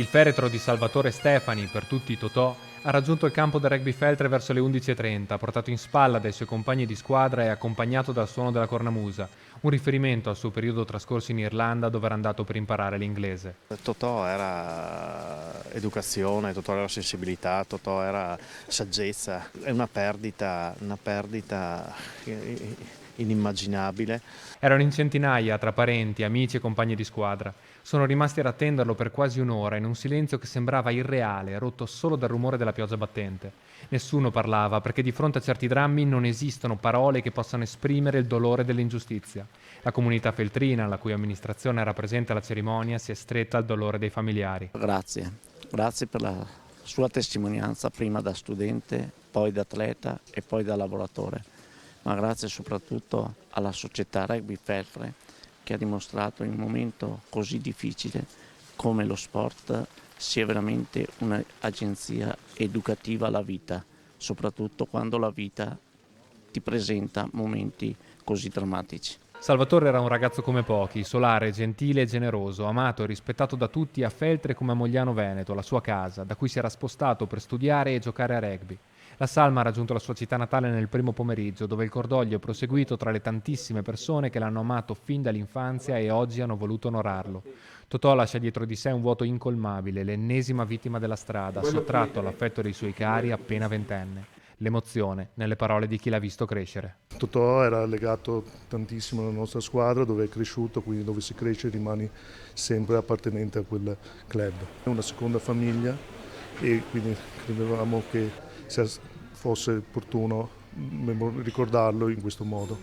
Il feretro di Salvatore Stefani, per tutti Totò, ha raggiunto il campo del rugby Feltre verso le 11:30, portato in spalla dai suoi compagni di squadra e accompagnato dal suono della cornamusa, un riferimento al suo periodo trascorso in Irlanda dove era andato per imparare l'inglese. Totò era educazione, Totò era sensibilità, Totò era saggezza, è una perdita inimmaginabile. Erano in centinaia tra parenti, amici e compagni di squadra. Sono rimasti ad attenderlo per quasi un'ora in un silenzio che sembrava irreale, rotto solo dal rumore della pioggia battente. Nessuno parlava perché di fronte a certi drammi non esistono parole che possano esprimere il dolore dell'ingiustizia. La comunità feltrina, la cui amministrazione era presente alla cerimonia, si è stretta al dolore dei familiari. Grazie per la sua testimonianza prima da studente, poi da atleta e poi da lavoratore, ma grazie soprattutto alla società Rugby Feltre che ha dimostrato in un momento così difficile come lo sport sia veramente un'agenzia educativa alla vita, soprattutto quando la vita ti presenta momenti così drammatici. Salvatore era un ragazzo come pochi, solare, gentile e generoso, amato e rispettato da tutti a Feltre come a Mogliano Veneto, la sua casa, da cui si era spostato per studiare e giocare a rugby. La salma ha raggiunto la sua città natale nel primo pomeriggio, dove il cordoglio è proseguito tra le tantissime persone che l'hanno amato fin dall'infanzia e oggi hanno voluto onorarlo. Totò lascia dietro di sé un vuoto incolmabile, l'ennesima vittima della strada, sottratto all'affetto dei suoi cari appena ventenne. L'emozione nelle parole di chi l'ha visto crescere. Totò era legato tantissimo alla nostra squadra dove è cresciuto, quindi dove si cresce rimani sempre appartenente a quel club. È una seconda famiglia e quindi credevamo che fosse opportuno ricordarlo in questo modo.